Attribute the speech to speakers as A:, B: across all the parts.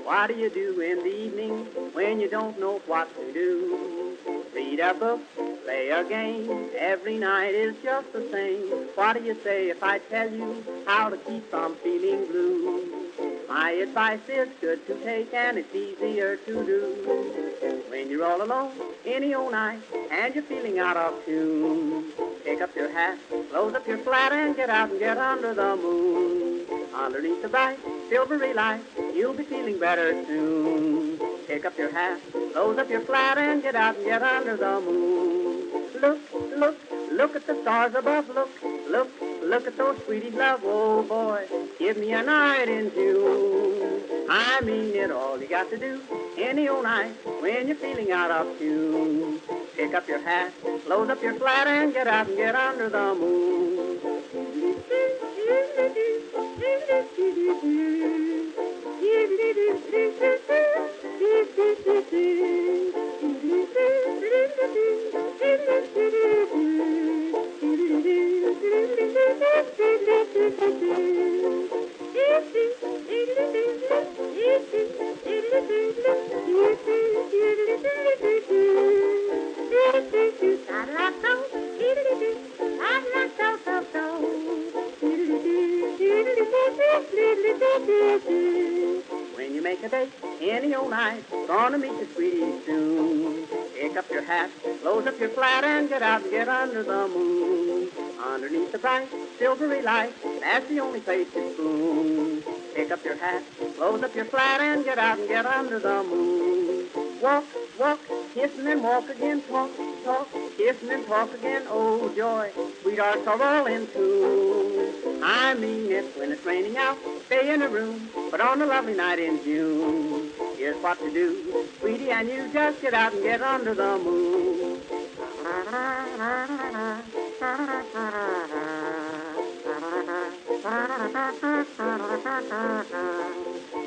A: What do you do in the evening when you don't know what to do? Read a book, play a game, every night is just the same. What do you say if I tell you how to keep from feeling blue? My advice is good to take and it's easier to do. When you're all alone, any old night, and you're feeling out of tune, pick up your hat, close up your flat, and get out and get under the moon. Underneath the bright, silvery light, you'll be feeling better soon. Pick up your hat, close up your flat, and get out and get under the moon. Look, look, look at the stars above. Look, look, look at those sweeties love. Oh boy, give me a night in June. I mean it, all you got to do any old night when you're feeling out of tune. Pick up your hat, close up your flat, and get out and get under the moon. When you make a date any old night, gonna meet your sweetie soon. Pick up your hat, close up your flat, and get out and get under the moon. Underneath the bright, silvery light, that's the only place to spoon. Pick up your hat, close up your flat, and get out and get under the moon. Walk, walk, kissing and walk again, talk, talk, kissing and talk again, oh joy, sweethearts are all in tune. I mean it, when it's raining out, stay in a room, but on a lovely night in June, here's what to do, sweetie, and you just get out and get under the moon.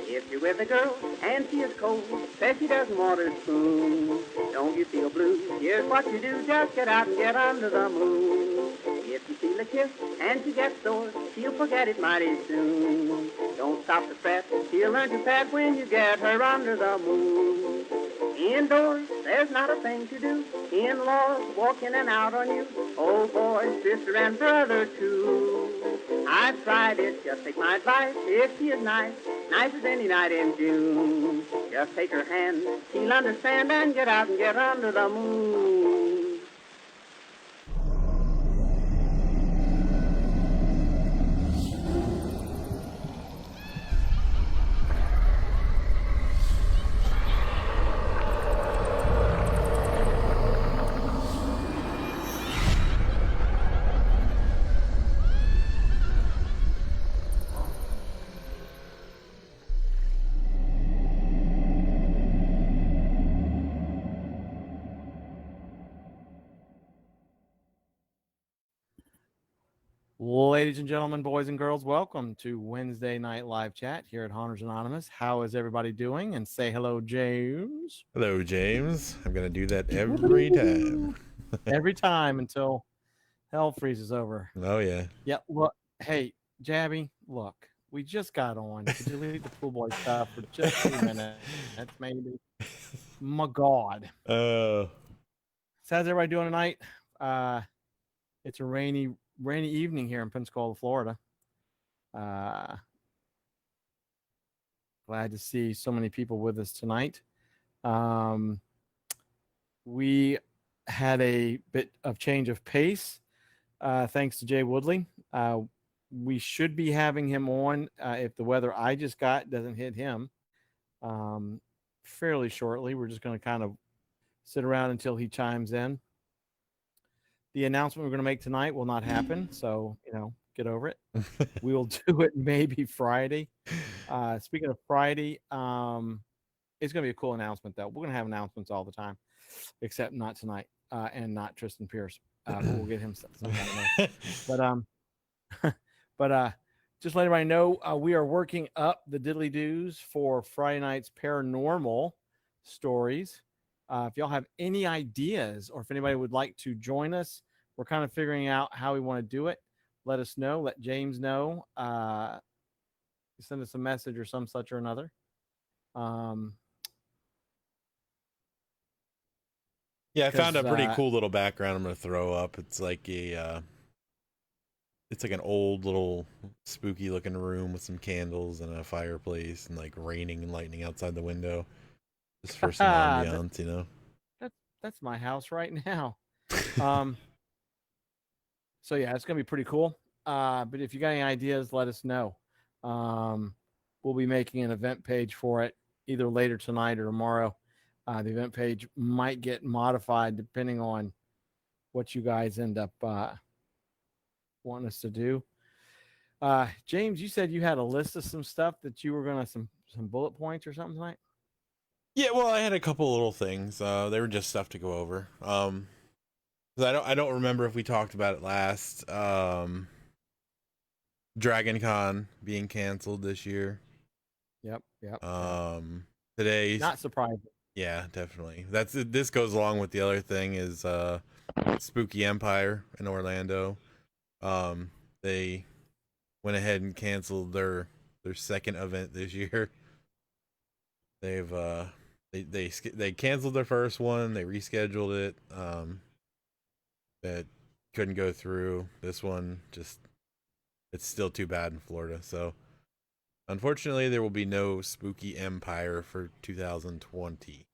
A: If you're with a girl and she is cold, says she doesn't want her spoon, don't you feel blue? Here's what you do, just get out and get under the moon. If you feel a kiss and she gets sore, she'll forget it mighty soon. Don't stop to fret, she'll learn to pet when you get her under the moon. Indoors, there's not a thing to do. In-laws walk in and out on you. Oh boy, sister and brother too. I've tried it, just take my advice. If she is nice, nice as any night in June, just take her hand, she'll understand, and get out and get under the moon.
B: Ladies and gentlemen, boys and girls, welcome to Wednesday Night Live Chat here at Haunters Anonymous. How is everybody doing? And say hello, James.
C: Hello, James. I'm going to do that every time.
B: Every time until hell freezes over.
C: Oh, yeah.
B: Yeah, look, hey, Jabby, look, we just got on. Could you leave the pool boy stuff for just a minute? That's maybe. My God.
C: Oh.
B: So how's everybody doing tonight? It's a rainy evening here in Pensacola, Florida. Glad to see so many people with us tonight. We had a bit of change of pace thanks to Jay Woodley. We should be having him on if the weather I just got doesn't hit him fairly shortly. We're just going to kind of sit around until he chimes in. The announcement we're going to make tonight will not happen, so, get over it. We will do it maybe Friday. Speaking of Friday, it's going to be a cool announcement, though. We're going to have announcements all the time, except not tonight and not Tristan Pierce. But we'll get him some kind of But just let everybody know, we are working up the diddly doos for Friday night's paranormal stories. If y'all have any ideas or if anybody would like to join us, we're kind of figuring out how we want to do it. Let us know. Let James know. Send us a message or some such or another.
C: Yeah, I found a
B: 'Cause,
C: pretty cool little background I'm gonna throw up. It's like it's like an old little spooky looking room with some candles and a fireplace and like raining and lightning outside the window, just for some ambiance, you know.
B: That's my house right now. Um, so yeah, it's gonna be pretty cool. But if you got any ideas, let us know. We'll be making an event page for it either later tonight or tomorrow. The event page might get modified depending on what you guys end up wanting us to do. James, you said you had a list of some stuff that you were gonna some bullet points or something tonight.
C: Yeah, well, I had a couple little things. They were just stuff to go over. 'Cause I don't remember if we talked about it last. Dragon Con being canceled this year.
B: Yep.
C: Today,
B: Not surprising.
C: yeah, definitely. This goes along with the other thing is Spooky Empire in Orlando. They went ahead and canceled their second event this year. They've they canceled their first one. They rescheduled it. That couldn't go through. This one just it's still too bad in Florida. So unfortunately, there will be no Spooky Empire for 2020.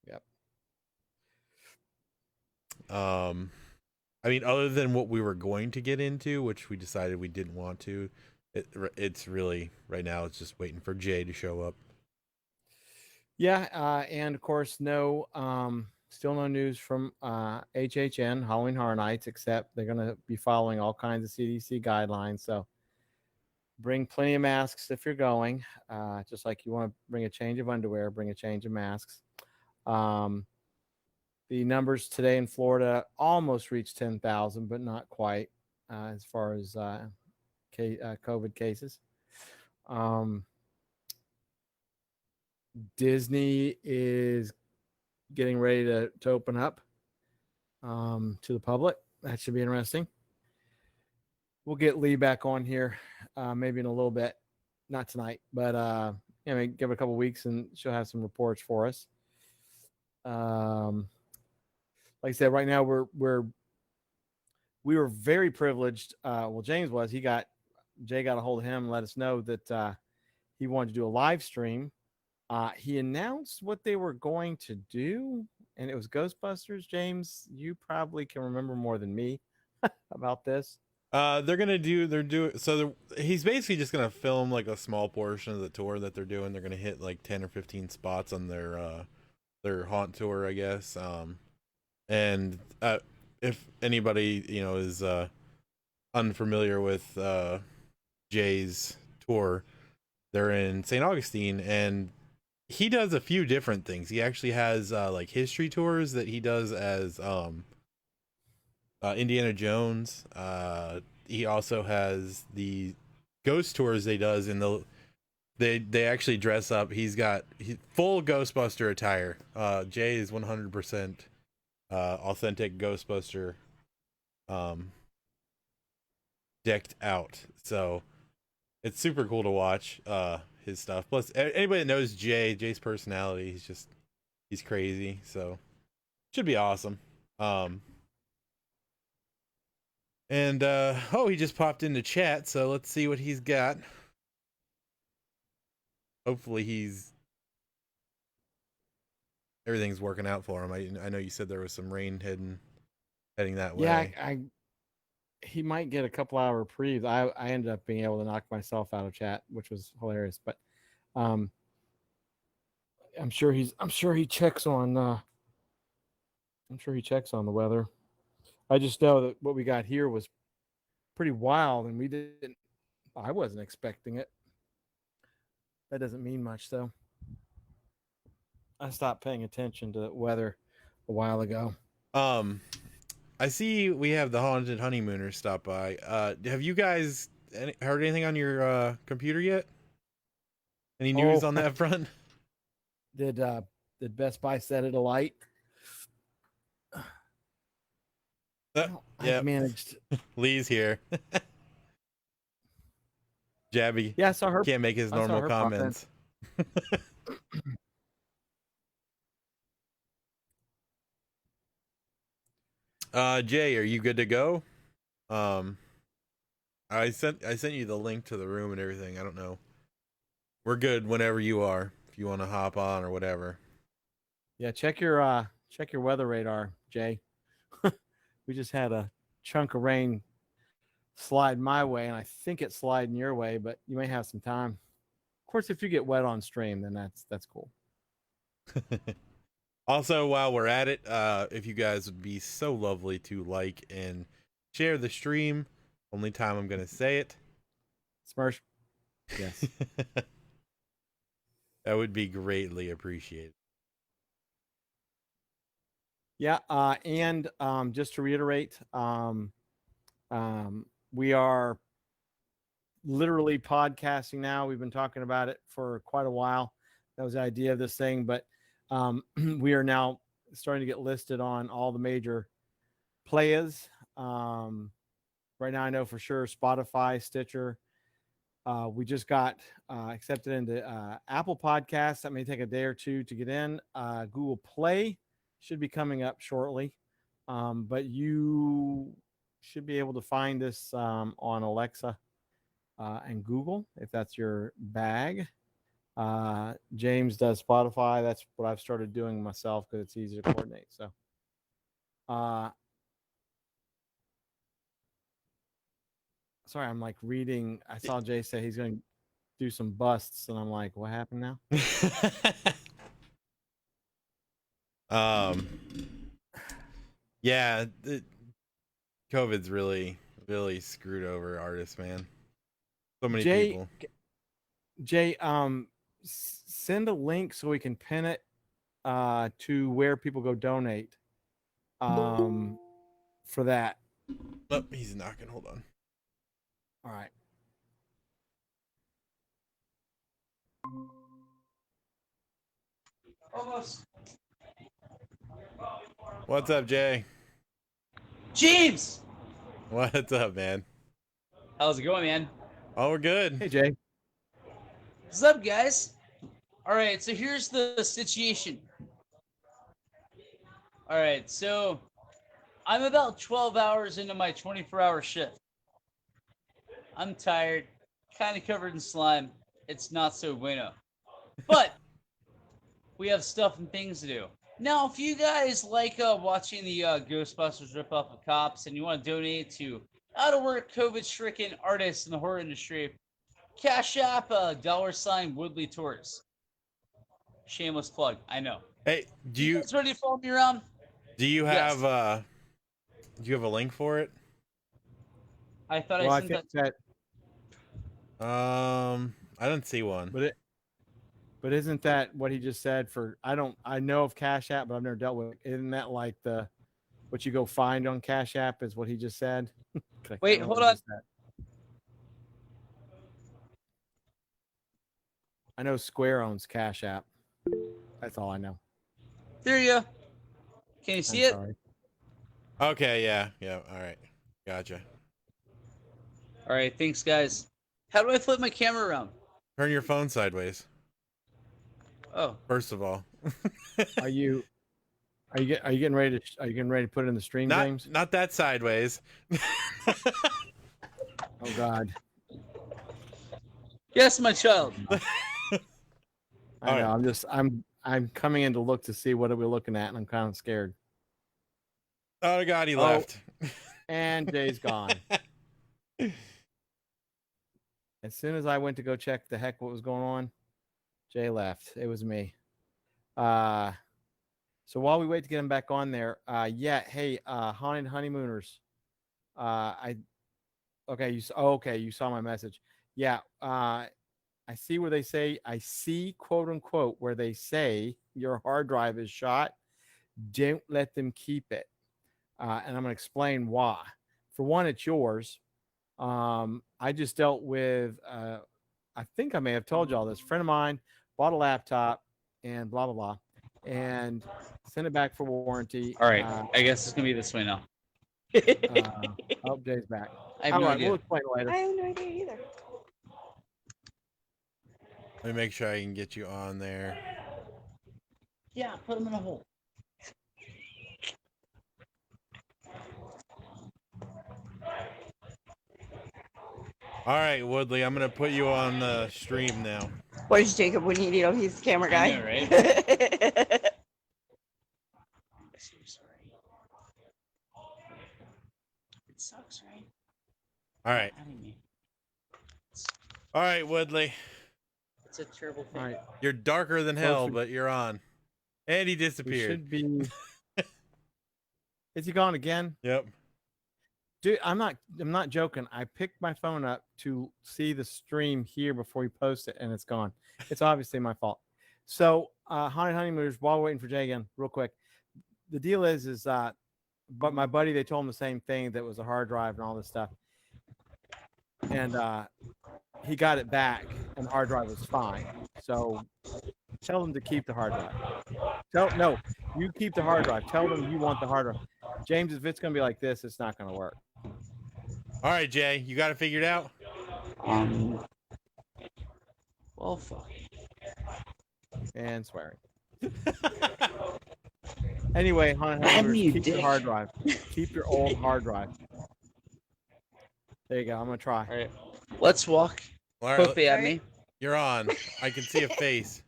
B: Yep.
C: I mean, other than what we were going to get into, which we decided we didn't want to, it's really right now. It's just waiting for Jay to show up.
B: Yeah, and of course, still no news from HHN Halloween Horror Nights, except they're going to be following all kinds of CDC guidelines. So bring plenty of masks if you're going. Just like you want to bring a change of underwear, bring a change of masks. The numbers today in Florida almost reached 10,000, but not quite as far as COVID cases. Disney is getting ready to open up to the public. That should be interesting. We'll get Lee back on here maybe in a little bit, not tonight, but give it a couple weeks and she'll have some reports for us. Like I said, right now we were very privileged. Well, James was. Jay got a hold of him and let us know that he wanted to do a live stream. He announced what they were going to do, and it was Ghostbusters. James, you probably can remember more than me about this.
C: He's basically just gonna film like a small portion of the tour that they're doing. They're gonna hit like 10 or 15 spots on their haunt tour, I guess. And if anybody is unfamiliar with Jay's tour, they're in St. Augustine, and he does a few different things. He actually has like history tours that he does as Indiana Jones. He also has the ghost tours they does in they actually dress up. He's got full Ghostbuster attire. Jay is 100% authentic Ghostbuster decked out. So it's super cool to watch his stuff. Plus anybody that knows Jay's personality, he's crazy. So should be awesome. And he just popped into chat, so let's see what he's got. Hopefully everything's working out for him. I know you said there was some rain heading that way.
B: Yeah, he might get a couple hour reprieve. I ended up being able to knock myself out of chat, which was hilarious. But I'm sure he checks on the weather. I just know that what we got here was pretty wild, and I wasn't expecting it. That doesn't mean much, though. I stopped paying attention to weather a while ago.
C: I see we have the Haunted Honeymooners stop by. Have you guys heard anything on your computer yet? Any news on that front?
B: Did Best Buy set it alight?
C: Yeah,
B: I've managed.
C: Lee's here. Jabby
B: Yeah, I saw her.
C: can't make his
B: I saw
C: normal
B: her pop in.
C: comments. Jay, are you good to go? I sent you the link to the room and everything. I don't know. We're good whenever you are. If you want to hop on or whatever.
B: Yeah, check your weather radar, Jay. We just had a chunk of rain slide my way, and I think it's sliding your way, but you may have some time. Of course, if you get wet on stream, then that's cool.
C: Also, while we're at it, if you guys would be so lovely to like and share the stream. Only time I'm gonna say it.
B: Smirsh. Yes.
C: That would be greatly appreciated.
B: Yeah, and just to reiterate, we are literally podcasting now. We've been talking about it for quite a while. That was the idea of this thing, but we are now starting to get listed on all the major players. Right now, I know for sure Spotify, Stitcher. We just got accepted into Apple Podcasts. That may take a day or two to get in. Google Play should be coming up shortly, but you should be able to find this on Alexa and Google if that's your bag. James does Spotify. That's what I've started doing myself because it's easy to coordinate. So, sorry, I'm like reading. I saw Jay say he's going to do some busts, and I'm like, what happened now?
C: Yeah, COVID's really screwed over artists, man. So many people.
B: Jay, send a link so we can pin it to where people go donate for that.
C: Oh, he's knocking. Hold on.
B: All right.
D: Almost.
C: What's up, Jay?
D: James!
C: What's up, man?
D: How's it going, man?
C: Oh, we're good.
B: Hey, Jay.
D: What's up, guys? Alright, so here's the situation. Alright, so I'm about 12 hours into my 24-hour shift. I'm tired, kind of covered in slime. It's not so bueno. But we have stuff and things to do. Now, if you guys like watching the Ghostbusters rip-off of Cops and you want to donate to out-of-work, COVID-stricken artists in the horror industry, Cash App $Woodley Tours. Shameless plug, I know.
C: Hey, do you
D: guys ready to follow me around?
C: do you have do you have a link for it?
D: I thought
B: Well,
D: I
B: I
D: sent
B: think
D: that.
C: I didn't see one.
B: But isn't that what he just said? I know of Cash App, but I've never dealt with it. Isn't that like what you go find on Cash App is what he just said?
D: Wait, hold on.
B: I know Square owns Cash App. That's all I know.
D: There you go. Can you see it?
B: Sorry.
C: Okay, yeah. All right, gotcha.
D: All right, thanks, guys. How do I flip my camera around?
C: Turn your phone sideways.
D: Oh,
C: First of all.
B: Are you getting ready to put it in the stream, James?
C: Not that sideways.
B: Oh God.
D: yes, my child.
B: I know. I'm coming in to look to see what are we looking at, and I'm kind of scared.
C: Oh God, he left.
B: And Jay's gone. As soon as I went to go check the heck what was going on, Jay left. It was me. So while we wait to get him back on there, hey, Haunted Honeymooners. You saw my message. Yeah, I see where they say, quote unquote, where they say your hard drive is shot. Don't let them keep it. And I'm going to explain why. For one, it's yours. I just dealt with, I think I may have told y'all this. A friend of mine bought a laptop and blah, blah, blah, and sent it back for warranty.
D: All right, I guess it's going to be this way now.
B: Oh, Jay's back.
D: I have
B: All
D: no
B: right,
D: idea.
B: we'll explain
E: I
B: later.
E: have no idea either.
C: Let me make sure I can get you on there.
D: Yeah, put him in a hole.
C: All right, Woodley, I'm gonna put you on the stream now.
E: Where's Jacob when you need him? He's the camera
D: I
E: guy.
D: know, right? So sorry. It sucks, right?
C: All right,
D: Adding me.
C: all right, Woodley,
D: It's a terrible thing.
B: All right,
C: you're darker than hell,
B: we-
C: but you're on. And he
B: we
C: disappeared.
B: should be. Is he gone again?
C: Yep.
B: Dude, I'm not joking. I picked my phone up to see the stream here before we post it, and it's gone. It's obviously my fault. So, Haunted Honeymooners, while we're waiting for Jay again, real quick. The deal is but my buddy, they told him the same thing, that was a hard drive and all this stuff. And he got it back, and the hard drive was fine. So tell them to keep the hard drive. No, you keep the hard drive. Tell them you want the hard drive. James, if it's going to be like this, it's not going to work.
C: All right, Jay, you got it figured out?
D: Well, fuck.
B: And swearing. Anyway, Haunted
E: Damn
B: Honeymooners,
E: you,
B: keep your
E: dick.
B: hard drive. Keep your old hard drive. There you go. I'm going to try.
D: All right. Let's walk.
C: All right,
D: Poopy at me.
C: you're on. I can see a face.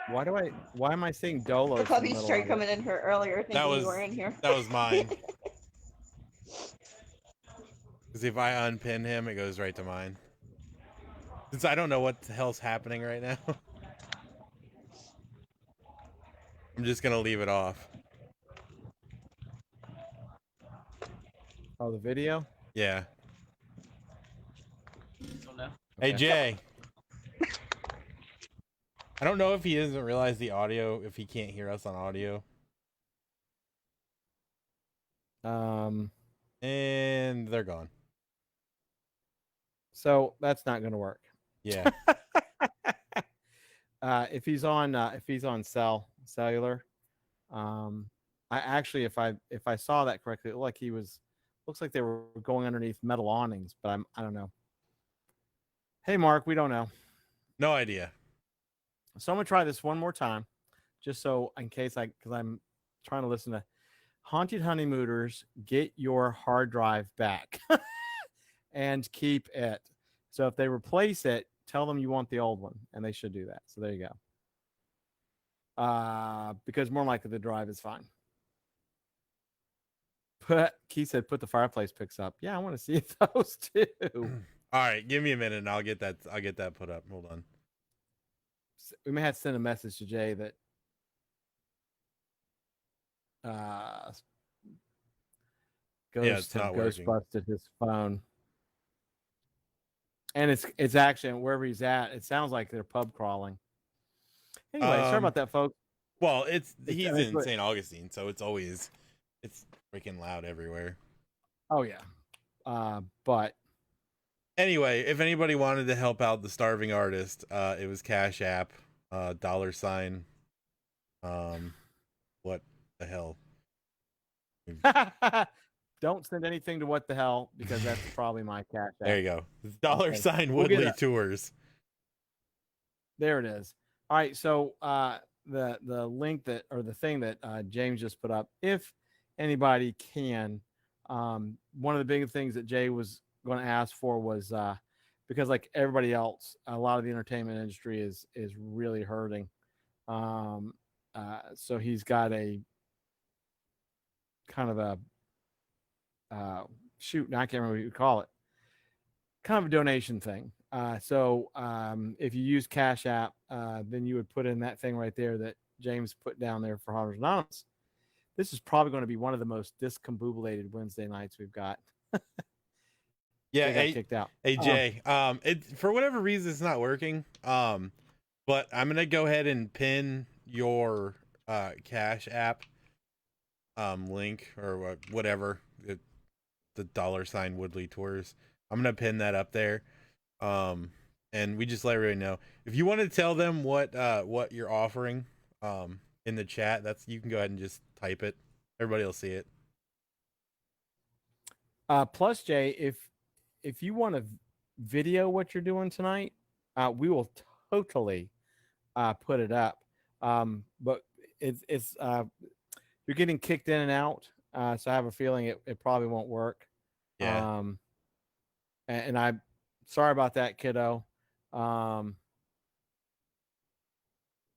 B: Why am I seeing Dolo?
E: The puppies tried coming in here earlier thinking
C: was-
E: you were in here.
C: That was mine. Because if I unpin him, it goes right to mine. Since I don't know what the hell's happening right now. I'm just going to leave it off.
B: Oh, the video?
C: Yeah.
D: Don't know.
C: Hey,
B: Okay.
C: Jay. I don't know if he doesn't realize the audio, if he can't hear us on audio. And they're gone.
B: So that's not going to work.
C: Yeah.
B: If he's on cellular, I actually, if I saw that correctly, it looked like looks like they were going underneath metal awnings, but I don't know. Hey, Mark, we don't know.
C: No idea.
B: So I'm gonna try this one more time, just so in case because I'm trying to listen to Haunted Honeymooners. Get your hard drive back and keep it. So if they replace it, tell them you want the old one, and they should do that. So there you go. Because more likely the drive is fine. But Keith said, "Put the fireplace pics up." Yeah, I want to see those too.
C: All right, give me a minute and I'll get that put up. Hold on.
B: We may have to send a message to Jay that
C: it's not
B: Ghost
C: working.
B: busted his phone. And it's actually wherever he's at, it sounds like they're pub crawling. Anyway, sorry about that, folks.
C: Well, he's in
B: but-
C: St. Augustine, so it's freaking loud everywhere.
B: Oh yeah. But
C: Anyway, if anybody wanted to help out the starving artist, it was Cash App, $. What the hell?
B: don't send anything to what the hell, because that's probably my cash app.
C: There you go. It's $.
B: We'll get
C: Woodley
B: that.
C: Tours.
B: There it is. All right. So the link the thing that James just put up, if anybody can, one of the big things that Jay was going to ask for was because like everybody else, a lot of the entertainment industry is really hurting. So he's got a kind of a shoot, I can't remember what you call it, kind of a donation thing. So if you use Cash App, then you would put in that thing right there that James put down there for Hunters Anonymous. This is probably going to be one of the most discombobulated Wednesday nights we've got.
C: Yeah,
B: They got kicked out.
C: Hey Jay, it for whatever reason it's not working. But I'm gonna go ahead and pin your Cash App link or whatever, the $ Woodley Tours. I'm gonna pin that up there. And we just let everybody know. If you want to tell them what you're offering in the chat, you can go ahead and just type it. Everybody will see it.
B: Plus, Jay, if you want to video what you're doing tonight, we will totally put it up. But it's you're getting kicked in and out, so I have a feeling it probably won't work.
C: Yeah.
B: And I'm sorry about that, kiddo.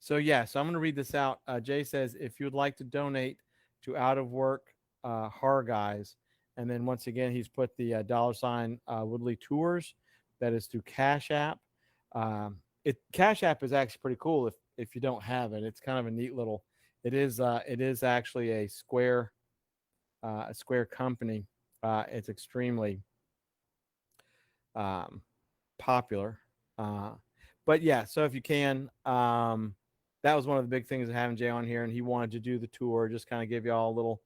B: So yeah, so I'm going to read this out. Jay says, if you would like to donate to Out of Work Horror Guys, and then once again he's put the $ Woodley Tours. That is through Cash App. Cash App is actually pretty cool if you don't have it. It's kind of a neat little. It is actually a Square company. It's extremely popular. But yeah, so if you can, that was one of the big things of having Jay on here, and he wanted to do the tour, just kind of give you all a little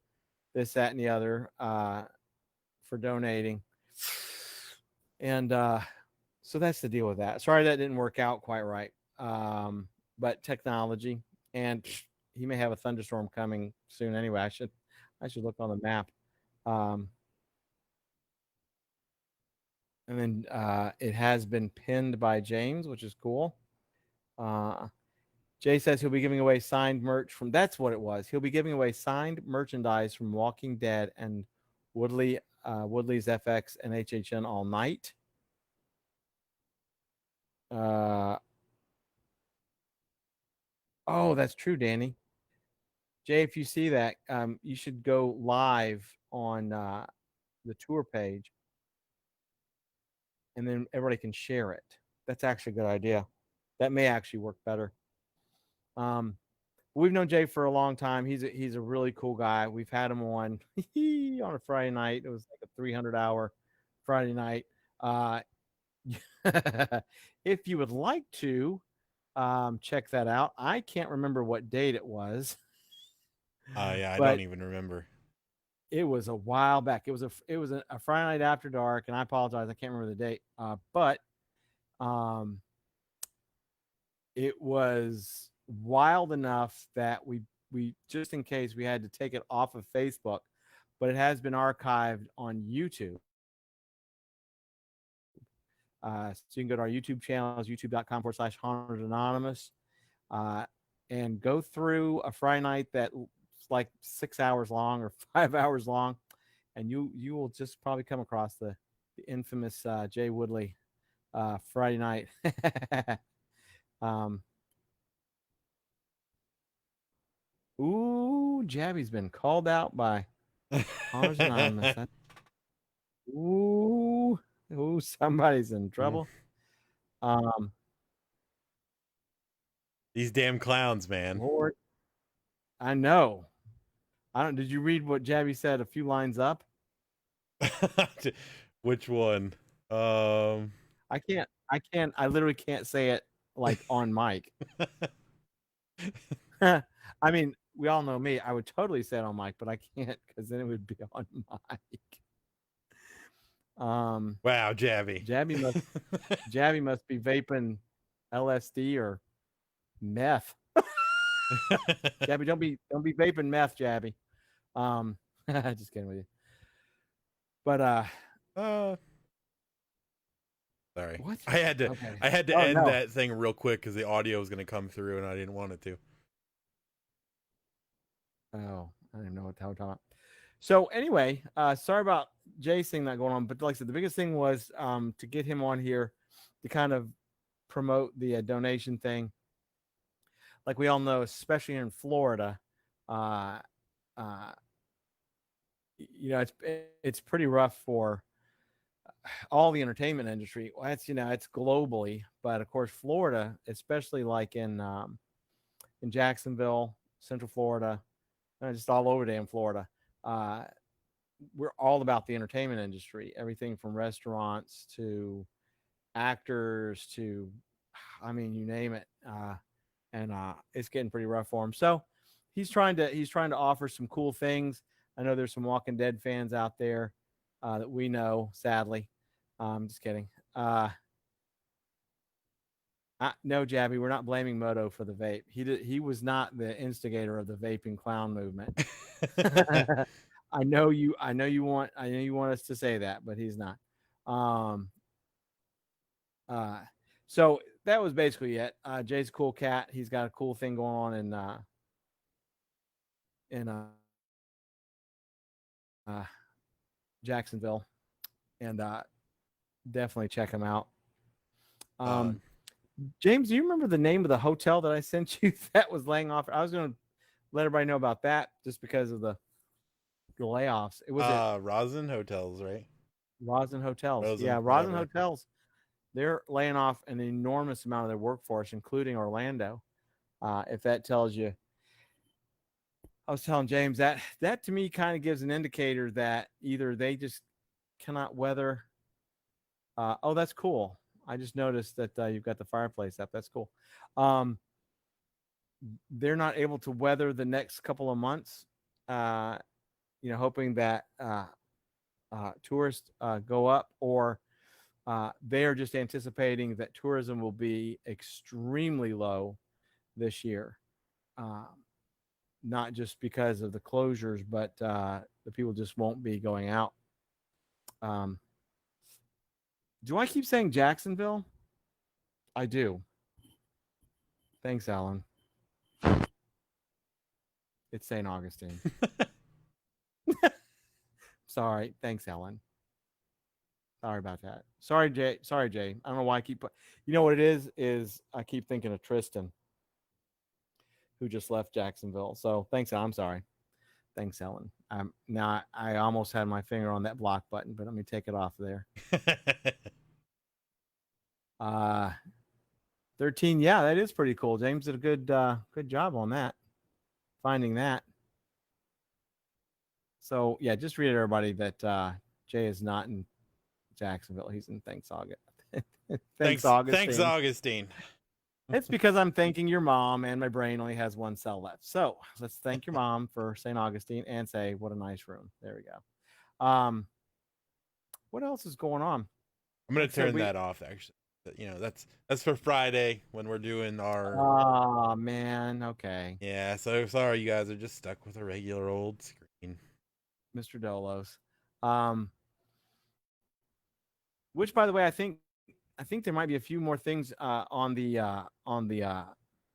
B: this, that, and the other for donating. And so that's the deal with that. Sorry that didn't work out quite right. But technology, and he may have a thunderstorm coming soon anyway. I should look on the map. And then it has been pinned by James, which is cool. Jay says he'll be giving away signed merch from. That's what it was. He'll be giving away signed merchandise from Walking Dead and Woodley's FX and HHN all night. Oh, that's true, Danny. Jay, if you see that, you should go live on the tour page, and then everybody can share it. That's actually a good idea. That may actually work better. We've known Jay for a long time. He's a really cool guy. We've had him on on a Friday night. It was like a 300-hour Friday night. If you would like to check that out, I can't remember what date it was.
C: Yeah, I don't even remember.
B: It was a while back. It was a Friday night after dark, and I apologize, I can't remember the date. But it was wild enough that we just in case we had to take it off of Facebook, but it has been archived on YouTube. So you can go to our YouTube channels, youtube.com/Haunters Anonymous, and go through a Friday night that's like 6 hours long or 5 hours long, and you will just probably come across the infamous Jay Woodley Friday night. Ooh, Jabby's been called out by Haunters Anonymous. Ooh, somebody's in trouble.
C: These damn clowns, man.
B: Lord, I know. Did you read what Jabby said a few lines up?
C: Which one?
B: I literally can't say it like on mic. I mean, we all know me. I would totally say it on mic, but I can't because then it would be on mic.
C: Wow, Jabby.
B: Jabby must be vaping LSD or meth. Jabby, don't be vaping meth, Jabby. Just kidding with you. But
C: sorry.
B: What?
C: I had to
B: Oh,
C: end
B: no.
C: that thing real quick because the audio was going to come through and I didn't want it to.
B: Oh, I didn't know what the hell we're talking about. So anyway, sorry about Jay's thing not going on, but like I said, the biggest thing was to get him on here to kind of promote the donation thing. Like we all know, especially in Florida, it's pretty rough for all the entertainment industry. Well, it's globally, but of course Florida, especially like in Jacksonville, Central Florida, just all over damn Florida. We're all about the entertainment industry, everything from restaurants to actors to, I mean, you name it. And it's getting pretty rough for him. So he's trying to offer some cool things. I know there's some Walking Dead fans out there that we know, sadly. I'm just kidding. No, Jabby, we're not blaming Moto for the vape. He was not the instigator of the vaping clown movement. I know you want us to say that, but he's not. So that was basically it. Jay's a cool cat. He's got a cool thing going on in Jacksonville, and definitely check him out. James, do you remember the name of the hotel that I sent you that was laying off? I was going to let everybody know about that just because of the layoffs. It was
C: Rosin Hotels, right?
B: Rosin Hotels.
C: Rosin,
B: yeah, Rosin
C: whatever.
B: Hotels. They're laying off an enormous amount of their workforce, including Orlando. If that tells you, I was telling James that to me kind of gives an indicator that either they just cannot weather. Oh, that's cool. I just noticed that you've got the fireplace up. That's cool. They're not able to weather the next couple of months. Hoping that tourists go up, or they are just anticipating that tourism will be extremely low this year. Not just because of the closures, but the people just won't be going out. Do I keep saying Jacksonville? I do. Thanks, Alan. It's St. Augustine. Sorry. Thanks, Alan. Sorry about that. Sorry, Jay. I don't know why I keep. You know what it is I keep thinking of Tristan, who just left Jacksonville. So thanks, I'm sorry. Thanks, Ellen. Now I almost had my finger on that block button, but let me take it off there. 13. Yeah, that is pretty cool. James did a good job on that, finding that. So yeah, just read everybody that Jay is not in Jacksonville. He's in Thanks Augustine.
C: Thanks, Augustine.
B: It's because I'm thanking your mom, and my brain only has one cell left. So let's thank your mom for St. Augustine and say, what a nice room. There we go. What else is going on?
C: I'm going to turn that off, actually. That's for Friday when we're doing our...
B: Oh, man. Okay.
C: Yeah, so sorry you guys are just stuck with a regular old screen.
B: Mr. Dolos. Which, by the way, I think there might be a few more things on the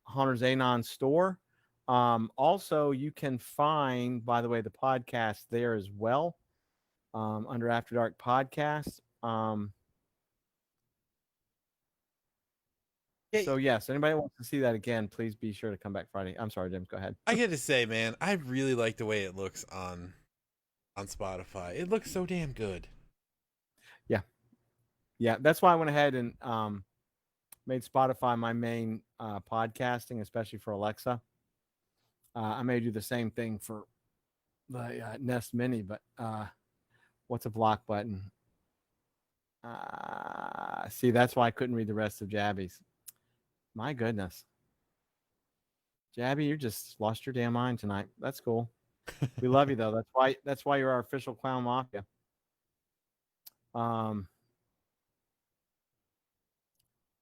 B: Hunter's Anon store. Also, you can find, by the way, the podcast there as well, under After Dark Podcast. So yes, anybody wants to see that again, please be sure to come back Friday. I'm sorry, James, go ahead.
C: I got to say, man, I really like the way it looks on Spotify. It looks so damn good.
B: Yeah, that's why I went ahead and made Spotify my main podcasting, especially for Alexa. I may do the same thing for the Nest Mini, but what's a block button? See, that's why I couldn't read the rest of Jabby's. My goodness. Jabby, you just lost your damn mind tonight. That's cool. We love you, though. That's why you're our official Clown Mafia.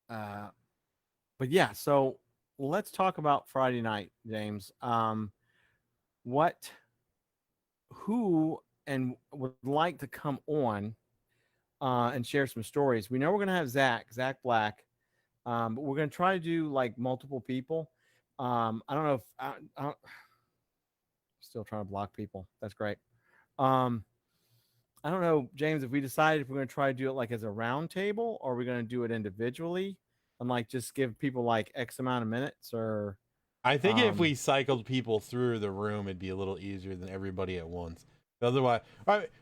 B: But yeah, so let's talk about Friday night, James. Who would like to come on and share some stories? We know we're going to have Zach Black, but we're going to try to do like multiple people. I don't know if I'm still trying to block people. That's great. I don't know, James, if we decided if we're going to try to do it like as a round table, or we're going to do it individually and like just give people like X amount of minutes, or
C: I think if we cycled people through the room, it'd be a little easier than everybody at once. Otherwise,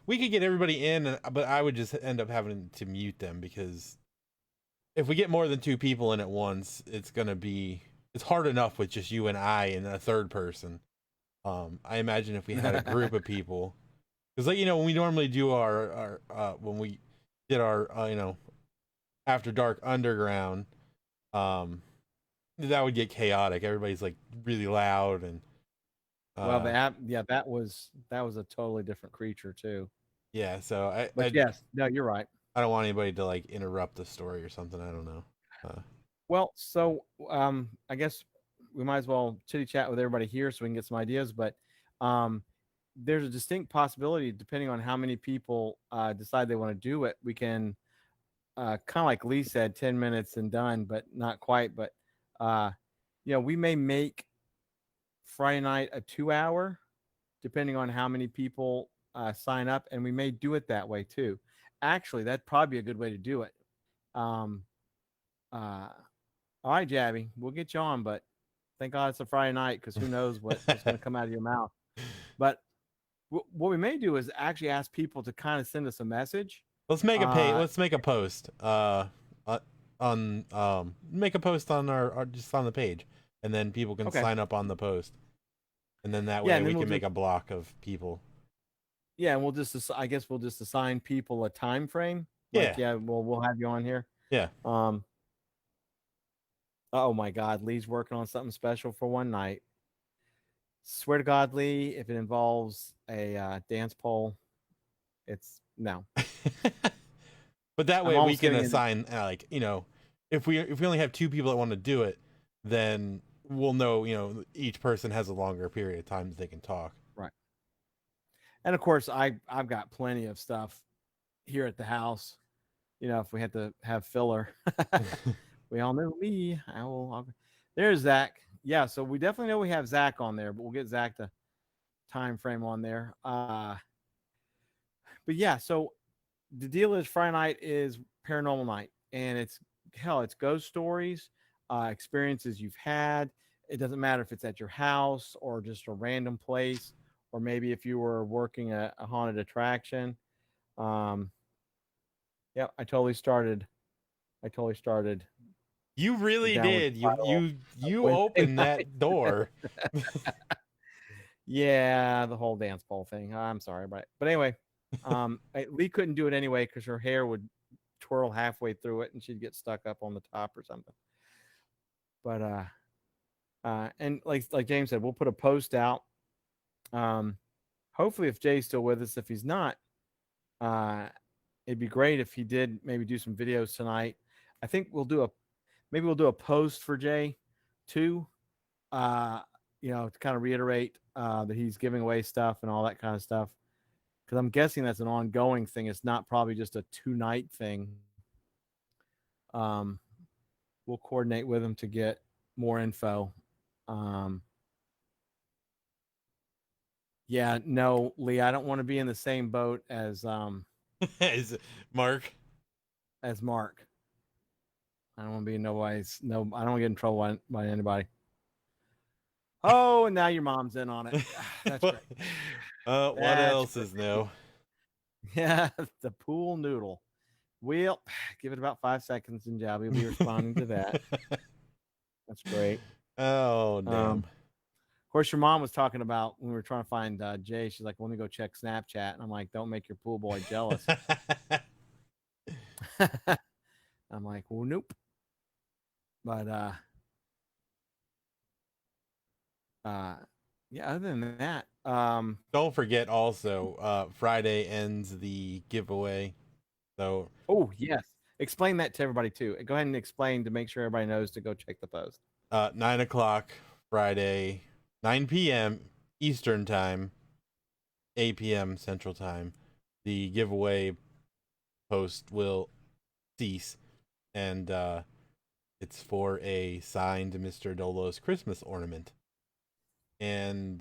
C: we could get everybody in, but I would just end up having to mute them, because if we get more than 2 people in at once, it's hard enough with just you and I and a third person. I imagine if we had a group of people, because when we normally do our when we did our After Dark Underground, that would get chaotic. Everybody's like really loud, and
B: that was a totally different creature too.
C: Yeah, so
B: yes, no, you're right.
C: I don't want anybody to like interrupt the story or something. I don't know.
B: Well, so I guess we might as well chitty chat with everybody here so we can get some ideas. But there's a distinct possibility, depending on how many people decide they want to do it, we can kind of like Lee said, 10 minutes and done, but not quite. But we may make Friday night a 2 hour, depending on how many people sign up, and we may do it that way too. Actually, that'd probably be a good way to do it. All right, Jabby, we'll get you on, but thank God it's a Friday night, because who knows what's going to come out of your mouth. But what we may do is actually ask people to kind of send us a message.
C: Let's make a let's make a post. Make a post on our just on the page, and then people can sign up on the post, and then that way we can make a block of people.
B: Yeah, and we'll just assign people a time frame. We'll have you on here.
C: Yeah.
B: Oh my God, Lee's working on something special for one night. Swear to God, Lee, if it involves a dance pole, it's no.
C: But that way we can assign if we only have 2 people that want to do it, then we'll know each person has a longer period of time that they can talk.
B: Right. And of course, I've got plenty of stuff here at the house. If we had to have filler, we all know me. There's Zach. Yeah, so we definitely know we have Zach on there, but we'll get Zach the time frame on there. But yeah, so the deal is Friday night is paranormal night, and it's ghost stories, experiences you've had. It doesn't matter if it's at your house or just a random place, or maybe if you were working a haunted attraction. Yeah, I totally started.
C: You really did. You opened that door.
B: Yeah, the whole dance pole thing. I'm sorry, but anyway, Lee couldn't do it anyway because her hair would twirl halfway through it and she'd get stuck up on the top or something. But and like James said, we'll put a post out. Hopefully, if Jay's still with us, if he's not, it'd be great if he did maybe do some videos tonight. I think we'll do a post for Jay too. To kind of reiterate that he's giving away stuff and all that kind of stuff. Because I'm guessing that's an ongoing thing. It's not probably just a 2-night thing. We'll coordinate with him to get more info. Yeah, no, Lee, I don't want to be in the same boat as
C: Is Mark.
B: As Mark. I don't want to be I don't want to get in trouble by anybody. Oh, and now your mom's in on it. That's great.
C: What else is new?
B: Yeah, the pool noodle. We'll give it about 5 seconds and Jabby will be responding to that. That's great.
C: Oh, damn.
B: Of course, your mom was talking about when we were trying to find Jay. She's like, let me go check Snapchat. And I'm like, don't make your pool boy jealous. I'm like, well, nope. But yeah, other than that,
C: don't forget also Friday ends the giveaway. So
B: yes, explain that to everybody too. Go ahead and explain to make sure everybody knows to go check the post.
C: 9:00 Friday, 9 p.m. Eastern time, 8 p.m. Central time. The giveaway post will cease, and it's for a signed Mr. Dolo's Christmas ornament. And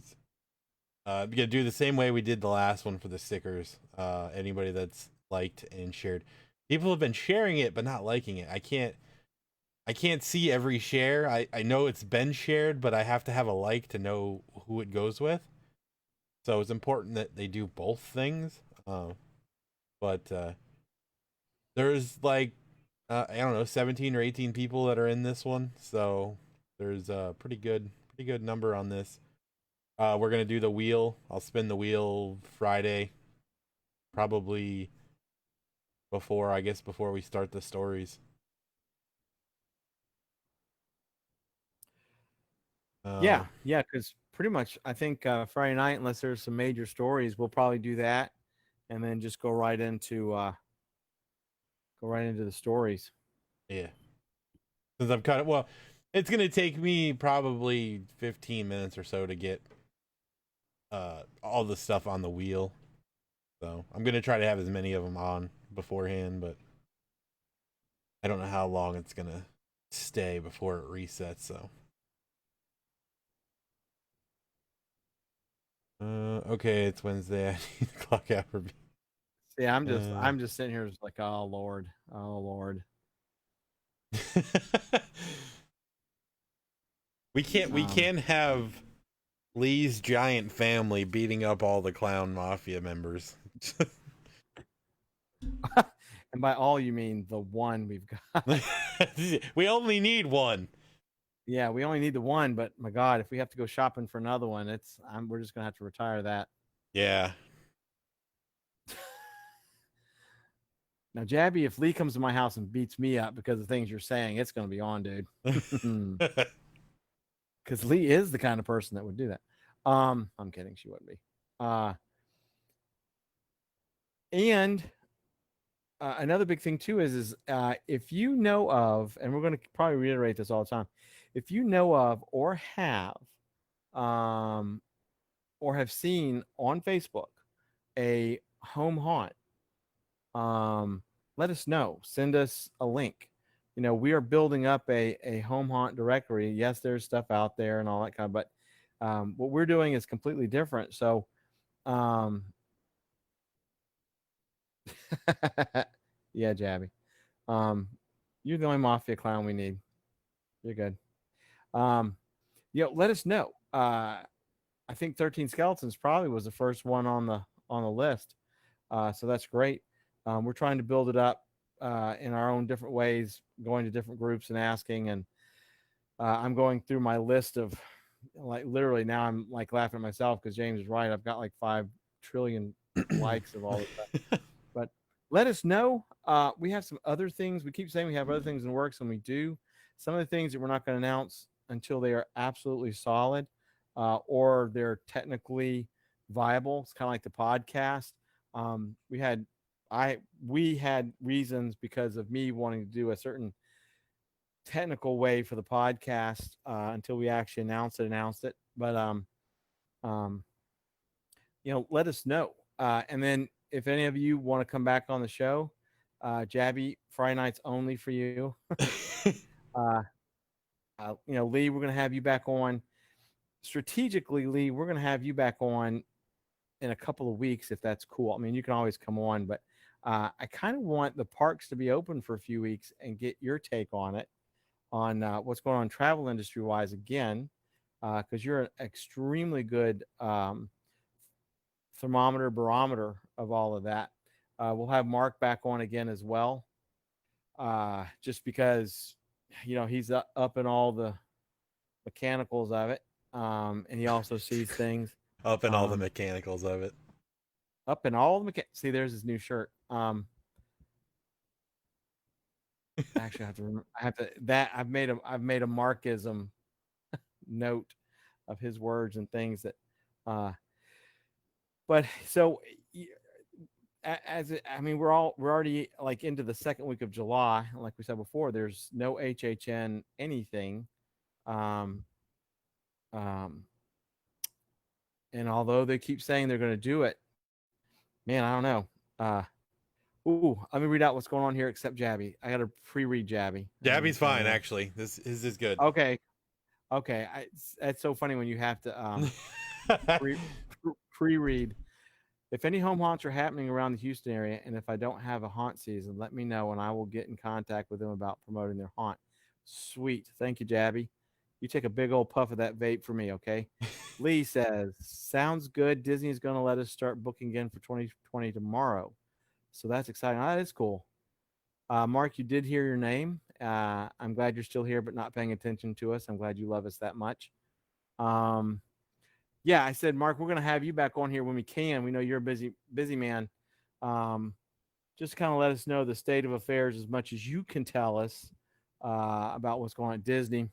C: we're gonna do the same way we did the last one for the stickers. Anybody that's liked and shared, people have been sharing it but not liking it. I can't see every share. I know it's been shared, but I have to have a like to know who it goes with. So it's important that they do both things. But there's I don't know, 17 or 18 people that are in this one. So there's a pretty good number on this. We're going to do the wheel. I'll spin the wheel Friday, probably before we start the stories.
B: Yeah, because pretty much I think Friday night, unless there's some major stories, we'll probably do that, and then just go right into the stories.
C: Yeah, since I'm kind of it's gonna take me probably 15 minutes or so to get all the stuff on the wheel. So I'm gonna try to have as many of them on beforehand, but I don't know how long it's gonna stay before it resets. So okay, it's Wednesday. I need the clock out for me.
B: See, I'm just sitting here just like, oh Lord, oh Lord.
C: We can't have Lee's giant family beating up all the clown mafia members.
B: And by all you mean the one we've got.
C: We only need one.
B: Yeah, we only need the one, but my God, if we have to go shopping for another one, we're just gonna have to retire that.
C: Yeah.
B: Now, Jabby, if Lee comes to my house and beats me up because of things you're saying, it's gonna be on, dude. Because Lee is the kind of person that would do that. I'm kidding, she wouldn't be. And another big thing too is if you know of, and we're going to probably reiterate this all the time, if you know of or have seen on Facebook a home haunt, let us know. Send us a link. You know, we are building up a home haunt directory. Yes, there's stuff out there and all that kind of, but what we're doing is completely different. So, yeah, Jabby. You're the only mafia clown we need. You're good. Let us know. I think 13 Skeletons probably was the first one on the list. So that's great. We're trying to build it up in our own different ways, going to different groups and asking. And I'm going through my list of, like, literally now I'm like laughing at myself because James is right. I've got like 5 trillion likes of all this stuff. But let us know. We have some other things. We keep saying we have other things in the works, and we do. Some of the things that we're not going to announce until they are absolutely solid or they're technically viable. It's kind of like the podcast. We had reasons because of me wanting to do a certain technical way for the podcast until we actually announced it. But let us know. And then if any of you want to come back on the show, Jabby, Friday nights only for you. Lee, we're going to have you back on. Strategically, Lee, we're going to have you back on in a couple of weeks if that's cool. I mean, you can always come on, but I kind of want the parks to be open for a few weeks and get your take on it, on what's going on travel industry wise again, because you're an extremely good thermometer, barometer of all of that. We'll have Mark back on again as well, just because, he's up in all the mechanicals of it, and he also sees things.
C: Up in all the mechanicals of it.
B: Up in all the see, there's his new shirt. Actually, I've made a Markism note of his words and things that. But so, we're already like into the second week of July. Like we said before, there's no HHN anything. And although they keep saying they're going to do it, man, I don't know. Let me read out what's going on here except Jabby. I got to pre-read Jabby.
C: Jabby's fine, actually. This is good.
B: Okay. It's so funny when you have to pre-read. If any home haunts are happening around the Houston area, and if I don't have a haunt season, let me know and I will get in contact with them about promoting their haunt. Sweet. Thank you, Jabby. You take a big old puff of that vape for me, okay? Lee says, sounds good. Disney is going to let us start booking again for 2020 tomorrow. So that's exciting. That is cool. Mark, you did hear your name. I'm glad you're still here, but not paying attention to us. I'm glad you love us that much. Yeah, I said, Mark, we're going to have you back on here when we can. We know you're a busy man. Just kind of let us know the state of affairs as much as you can tell us about what's going on at Disney.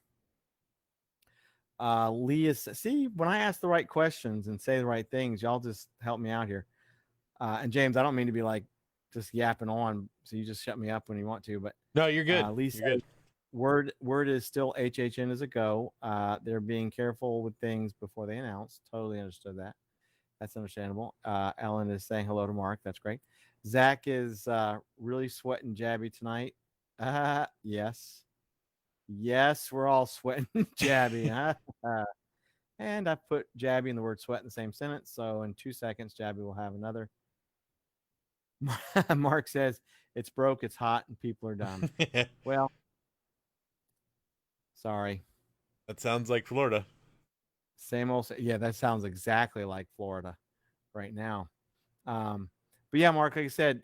B: Leah, see, when I ask the right questions and say the right things, y'all just help me out here. And James, I don't mean to be like just yapping on, so you just shut me up when you want to, but
C: no, you're good.
B: Lisa,
C: you're good.
B: Word is still HHN is a go. They're being careful with things before they announce. Totally understood that. That's understandable. Ellen is saying hello to Mark. That's great. Zach is really sweating Jabby tonight. Yes. Yes, we're all sweating Jabby. Huh? And I put Jabby and the word sweat in the same sentence. So in 2 seconds, Jabby will have another. Mark says, it's broke, it's hot, and people are dumb. Well, sorry.
C: That sounds like Florida.
B: Same old. Yeah, that sounds exactly like Florida right now. But yeah, Mark, like I said,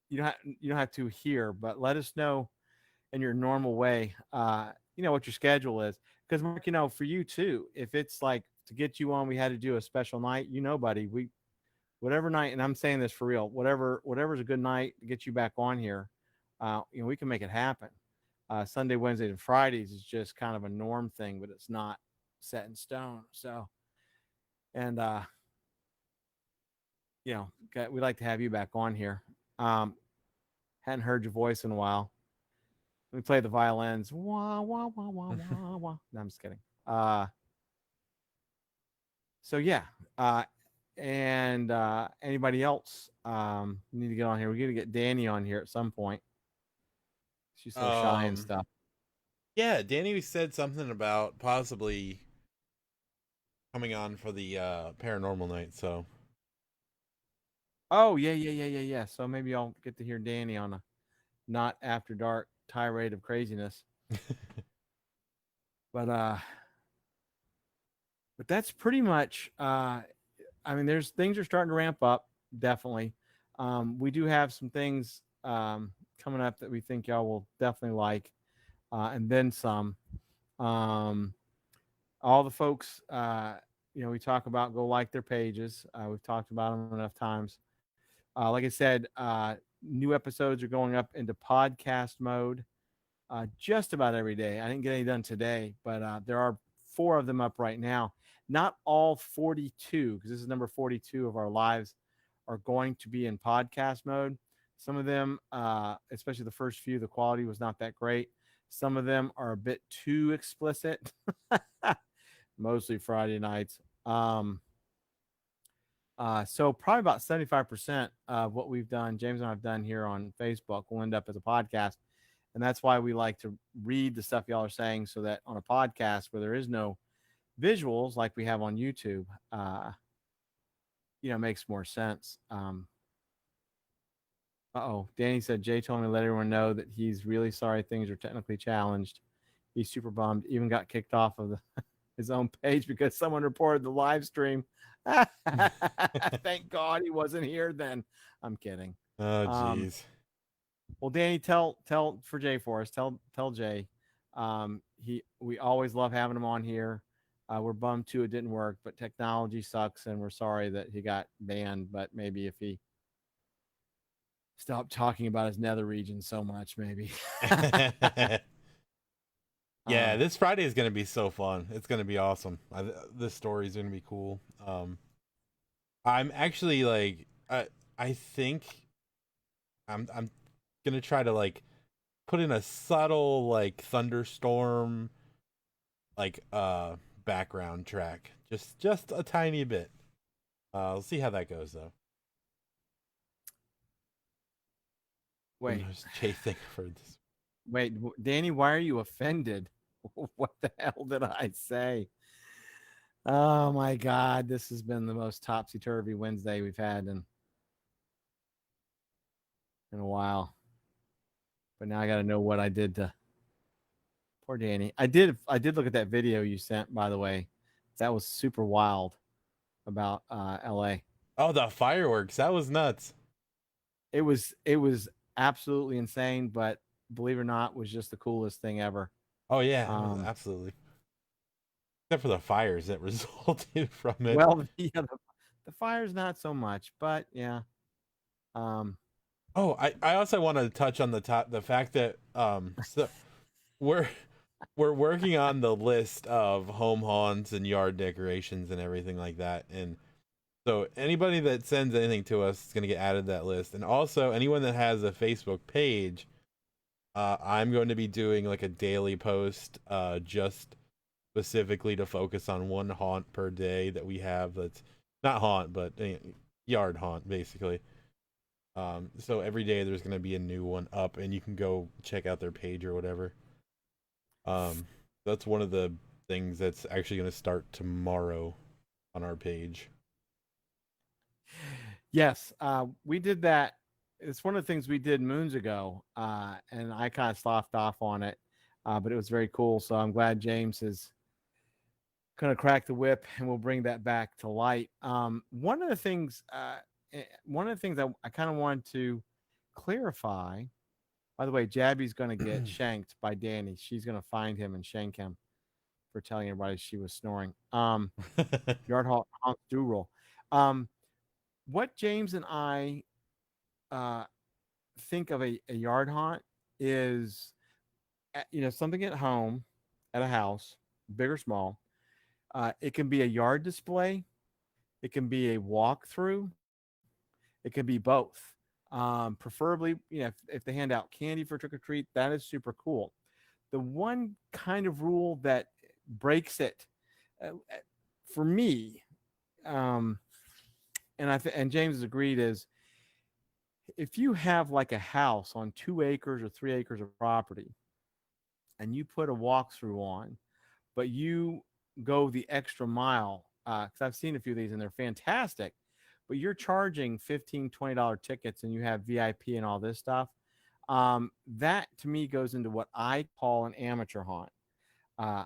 B: you don't have to here, but let us know in your normal way, what your schedule is. Because Mark, for you too, if it's like to get you on, we had to do a special night, buddy, whatever night, and I'm saying this for real, whatever's a good night to get you back on here, we can make it happen. Sunday, Wednesdays, and Fridays is just kind of a norm thing, but it's not set in stone. So, and we'd like to have you back on here. Hadn't heard your voice in a while. We play the violins. Wah, wah, wah, wah, wah, wah. No, I'm just kidding. So yeah. And anybody else need to get on here? We got to get Danny on here at some point. She's so shy and stuff.
C: Yeah, Danny said something about possibly coming on for the paranormal night. So.
B: Oh yeah. So maybe I'll get to hear Danny on a not after dark tirade of craziness. But that's pretty much. There's things are starting to ramp up. Definitely. We do have some things coming up that we think y'all will definitely like, and then some. All the folks, we talk about, go like their pages. We've talked about them enough times. Like I said, new episodes are going up into podcast mode just about every day. I didn't get any done today, but there are 4 of them up right now. Not all 42, because this is number 42 of our lives, are going to be in podcast mode. Some of them, especially the first few, the quality was not that great. Some of them are a bit too explicit, mostly Friday nights. So probably about 75% of what we've done, James and I have done here on Facebook, will end up as a podcast. And that's why we like to read the stuff y'all are saying, so that on a podcast where there is no visuals like we have on YouTube, makes more sense. Danny said, Jay told me to let everyone know that he's really sorry things are technically challenged. He's super bummed. Even got kicked off of his own page because someone reported the live stream. Thank God he wasn't here then. I'm kidding.
C: Oh, jeez.
B: Well, Danny, tell for Jay for us. Tell Jay. We always love having him on here. We're bummed too it didn't work, but technology sucks, and we're sorry that he got banned. But maybe if he stopped talking about his nether region so much, maybe.
C: Yeah, this Friday is going to be so fun. It's going to be awesome. This story is going to be cool. I'm actually like, I think I'm going to try to like put in a subtle like thunderstorm like background track, just a tiny bit. We'll see how that goes though.
B: Wait,
C: Jay, think for this.
B: Wait, Danny, why are you offended? What the hell did I say? Oh my God, this has been the most topsy-turvy Wednesday we've had in a while. But now I got to know what I did to poor Danny. I did look at that video you sent, by the way. That was super wild about LA.
C: Oh, the fireworks. That was nuts.
B: It was absolutely insane, but believe it or not, was just the coolest thing ever.
C: Oh yeah, absolutely. Except for the fires that resulted from it.
B: Well, yeah, the fires not so much, but yeah.
C: Oh, I also want to touch on the fact that so we're working on the list of home haunts and yard decorations and everything like that, and so anybody that sends anything to us is going to get added to that list. And also anyone that has a Facebook page, I'm going to be doing like a daily post just specifically to focus on one haunt per day that we have that's not haunt, but yard haunt basically. So every day there's gonna be a new one up, and you can go check out their page or whatever. That's one of the things that's actually gonna start tomorrow on our page.
B: Yes, we did that. It's one of the things we did moons ago, and I kind of sloughed off on it, but it was very cool. So I'm glad James is going to crack the whip, and we'll bring that back to light. One of the things, I kind of wanted to clarify. By the way, Jabby's going to get shanked by Danny. She's going to find him and shank him for telling everybody she was snoring. Yard honks do roll. What James and I think of a yard haunt is, something at home, at a house, big or small. It can be a yard display. It can be a walkthrough. It can be both. Preferably, if they hand out candy for trick or treat, that is super cool. The one kind of rule that breaks it for me, and and James has agreed, is if you have like a house on 2 acres or 3 acres of property and you put a walkthrough on, but you go the extra mile, because I've seen a few of these and they're fantastic, but you're charging $15, $20 tickets and you have VIP and all this stuff. That to me goes into what I call an amateur haunt. I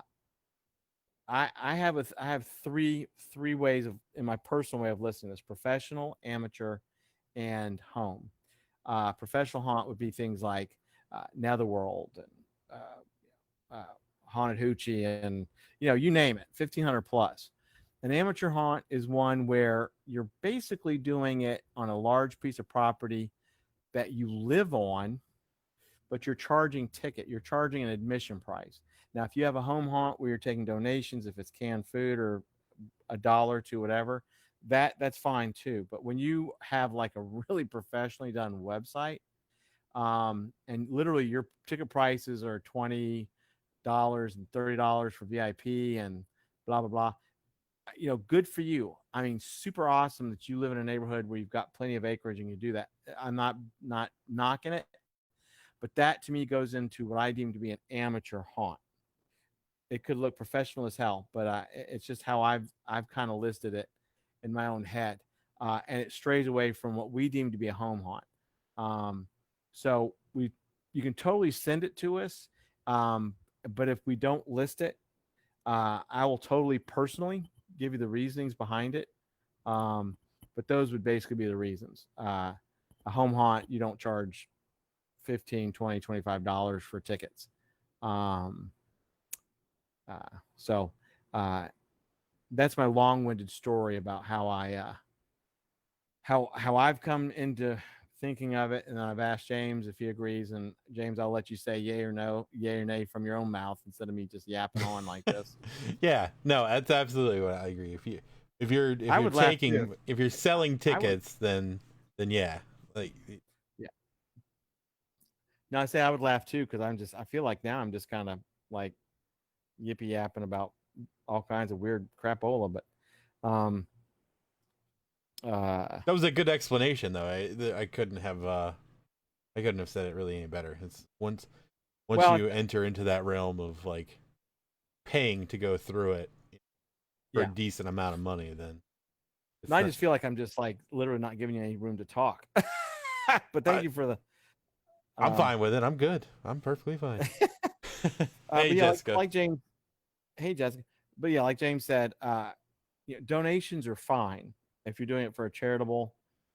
B: have three ways of, in my personal way of listing this: professional, amateur, and home. Professional haunt would be things like Netherworld and Haunted Hoochie, and you name it, 1,500 plus. An amateur haunt is one where you're basically doing it on a large piece of property that you live on, but you're charging an admission price. Now, if you have a home haunt where you're taking donations, if it's canned food or $1 to whatever, that's fine too. But when you have like a really professionally done website, and literally your ticket prices are $20 and $30 for VIP and blah blah blah, good for you. I mean, super awesome that you live in a neighborhood where you've got plenty of acreage and you do that. I'm not knocking it, but that to me goes into what I deem to be an amateur haunt. It could look professional as hell, but it's just how I've kind of listed it in my own head, and it strays away from what we deem to be a home haunt. So you can totally send it to us, but if we don't list it, I will totally personally give you the reasonings behind it. But those would basically be the reasons. A home haunt, you don't charge $15, $20, $25 for tickets. So that's my long-winded story about how I've come into thinking of it, and then I've asked James if he agrees. And James, I'll let you say yay or nay from your own mouth instead of me just yapping on like this.
C: Yeah, no, that's absolutely what I agree. If you're selling tickets, then yeah, like
B: yeah. No, I say I would laugh too, because I feel like now I'm just kind of like yippee yapping about all kinds of weird crapola, but
C: that was a good explanation though. I couldn't have said it really any better. It's once you enter into that realm of like paying to go through it for a decent amount of money, then
B: I just feel like I'm just like literally not giving you any room to talk. But thank you for the
C: I'm fine with it. I'm good. I'm perfectly fine. Hey, Jessica.
B: Like James. Hey, Jessica. But yeah, like James said, donations are fine if you're doing it for a charitable.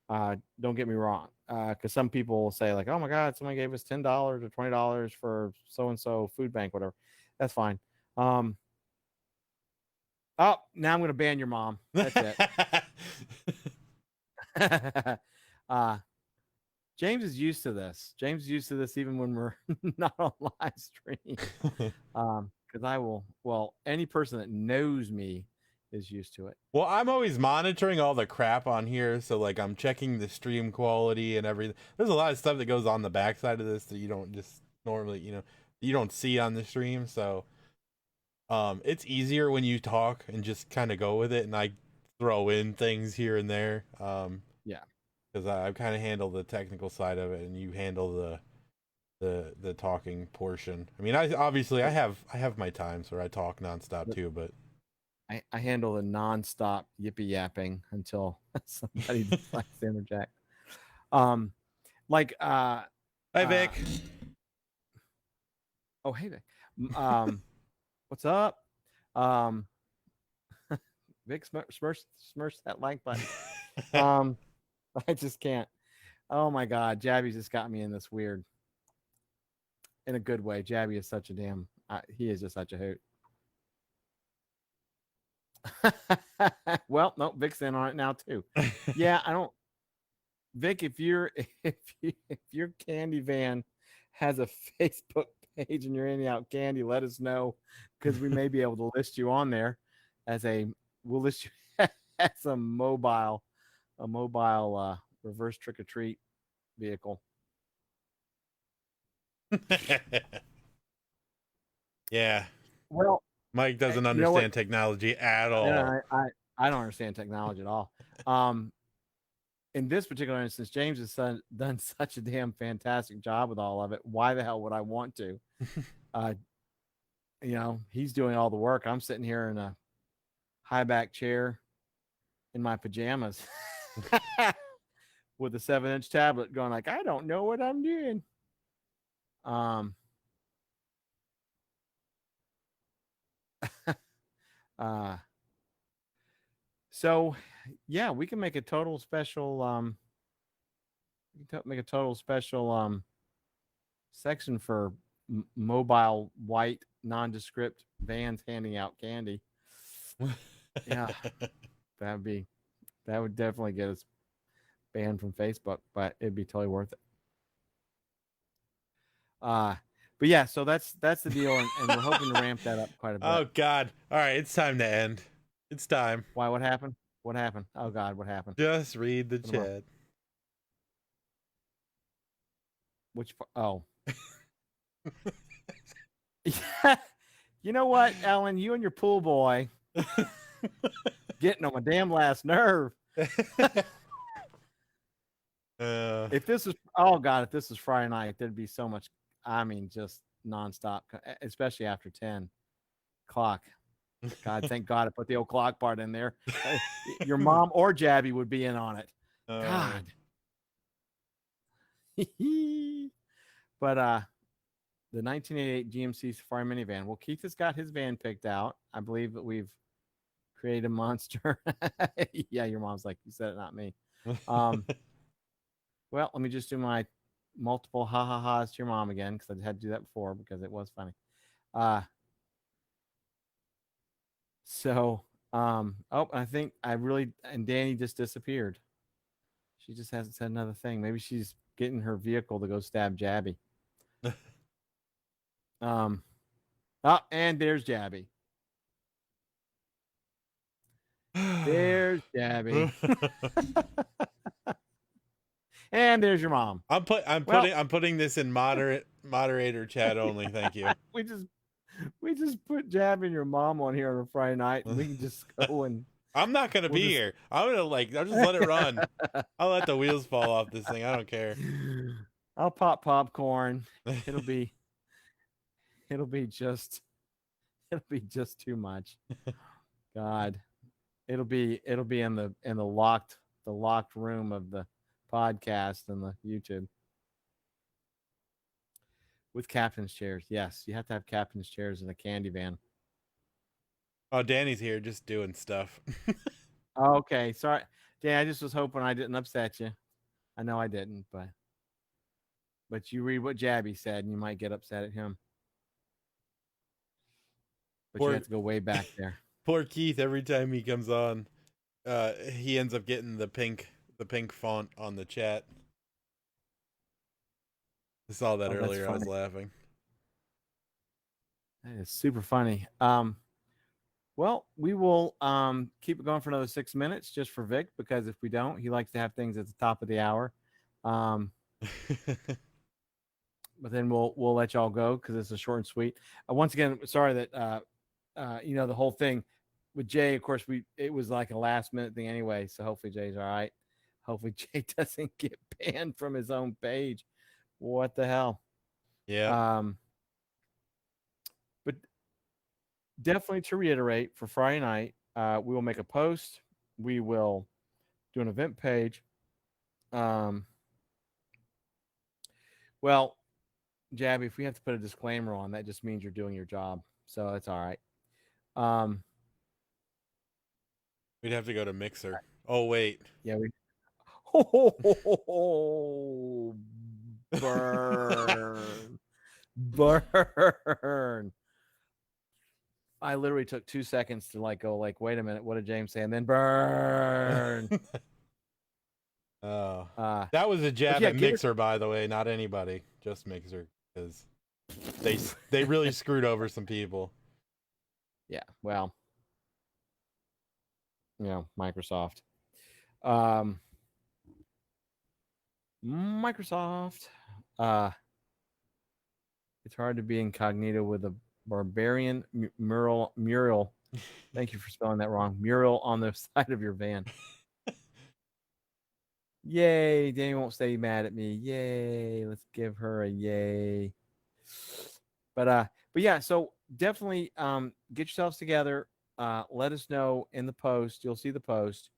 B: Don't get me wrong, because some people will say like, "Oh my God, someone gave us $10 or $20 for so and so food bank, whatever." That's fine. Oh, now I'm going to ban your mom. That's it. James is used to this. James is used to this even when we're not on live stream. Because any person that knows me is used to it.
C: Well, I'm always monitoring all the crap on here. So like I'm checking the stream quality and everything. There's a lot of stuff that goes on the backside of this that you don't just normally, you don't see on the stream. So it's easier when you talk and just kind of go with it. And I throw in things here and there.
B: Yeah.
C: Because I kind of handle the technical side of it, and you handle the talking portion. I mean, I have my times where I talk nonstop too, but
B: I handle the nonstop yippee yapping until somebody decides to interject. Like
C: hi Vic.
B: Oh, hey Vic. What's up? Vic smurfs that like button. I just can't. Oh my God, Jabby's just got me in this weird, in a good way. Jabby is such a damn. He is just such a hoot. Well, no, Vic's in on it now too. Yeah, I don't. Vic, if your candy van has a Facebook page and you're handing out candy, let us know because we may be able to list you on there we'll list you as a mobile reverse trick or treat vehicle.
C: Yeah.
B: Well,
C: Mike doesn't understand technology at all.
B: Yeah, I don't understand technology at all. In this particular instance, James has done such a damn fantastic job with all of it. Why the hell would I want to? He's doing all the work. I'm sitting here in a high back chair in my pajamas with a 7-inch tablet going like, I don't know what I'm doing. So yeah, we can make a total special section for mobile white nondescript vans handing out candy. Yeah, that would definitely get us banned from Facebook, but it'd be totally worth it. But yeah, so that's the deal, and we're hoping to ramp that up quite a bit.
C: Oh God! All right, it's time to end. It's time.
B: Why? What happened? What happened? Oh God, what happened?
C: Just read the chat.
B: Which part? Oh. Yeah. You know what, Ellen? You and your pool boy getting on my damn last nerve. If this is if this is Friday night, there'd be so much. I mean, just nonstop, especially after 10 o'clock. God, thank God I put the old clock part in there. Your mom or Jabby would be in on it. God. But the 1988 GMC Safari minivan. Well, Keith has got his van picked out. I believe that we've created a monster. Yeah, your mom's like, you said it, not me. Well, let me just do my multiple ha-ha-has to your mom again because I had to do that before because it was funny. I think and Danny just disappeared. She just hasn't said another thing. Maybe she's getting her vehicle to go stab Jabby. And there's Jabby. There's Jabby. And there's your mom.
C: I'm putting this in moderator chat only. Thank you.
B: We just put Jab and your mom on here on a Friday night, and we can just go and.
C: I'm not gonna be here. I'll just let it run. I'll let the wheels fall off this thing. I don't care.
B: I'll pop popcorn. It'll be just too much. God, it'll be in the locked room of the podcast and the YouTube with captain's chairs. Yes, you have to have captain's chairs in a candy van.
C: Oh, Danny's here just doing stuff.
B: Oh, okay, sorry, Dan. I just was hoping I didn't upset you. I know I didn't, but you read what Jabby said, and you might get upset at him. But you have to go way back there.
C: Poor Keith. Every time he comes on, he ends up getting the pink font on the chat. I saw that earlier. I was laughing.
B: That is super funny. Well, we will keep it going for another 6 minutes just for Vic, because if we don't, he likes to have things at the top of the hour. But then we'll let y'all go because it's a short and sweet. Once again, sorry that the whole thing with Jay, of course, it was like a last minute thing anyway. So hopefully Jay's all right. Hopefully Jay doesn't get banned from his own page. What the hell?
C: Yeah.
B: But definitely to reiterate, for Friday night, we will make a post. We will do an event page. Well, Jabby, if we have to put a disclaimer on, that just means you're doing your job. So it's all right.
C: We'd have to go to Mixer. Oh wait.
B: Yeah, we. Oh, burn, burn. I literally took 2 seconds to go, wait a minute, what did James say? And then burn.
C: That was a jab at Mixer, by the way, not anybody, just Mixer, because they really screwed over some people.
B: Yeah, well, Microsoft. Microsoft. It's hard to be incognito with a barbarian mural. Thank you for spelling that wrong. Mural on the side of your van. Yay, Danny won't stay mad at me. Yay, let's give her a yay. But yeah, so definitely get yourselves together. Let us know in the post. You'll see the post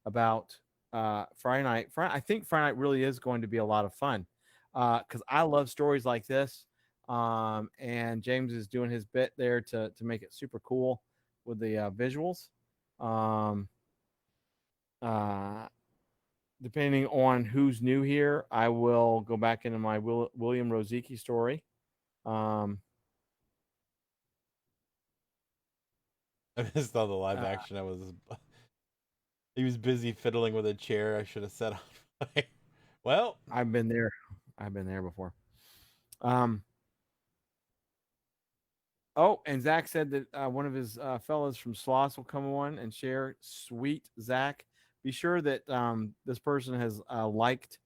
B: about Friday night. I think Friday night really is going to be a lot of fun because I love stories like this. And James is doing his bit there to make it super cool with the visuals. Depending on who's new here, I will go back into my William Rozicki story.
C: I missed all the live action. He was busy fiddling with a chair. I should have set on fire. Well,
B: I've been there before. Oh, and Zach said that one of his fellows from Sloss will come on and share. Sweet, Zach. Be sure that this person has liked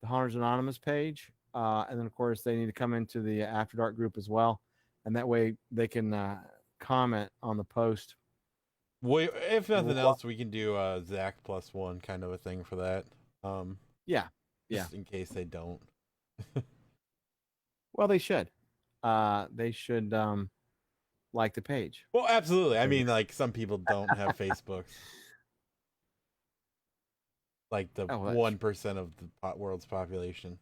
B: the Hunters Anonymous page. And then, of course, they need to come into the After Dark group as well. And that way they can comment on the post.
C: Well, if nothing else, we can do Zach +1 kind of a thing for that.
B: Yeah.
C: Just in case they don't.
B: Well, they should. They should like the page.
C: Well, absolutely. I mean, like, some people don't have Facebook. Like the 1% of the world's population.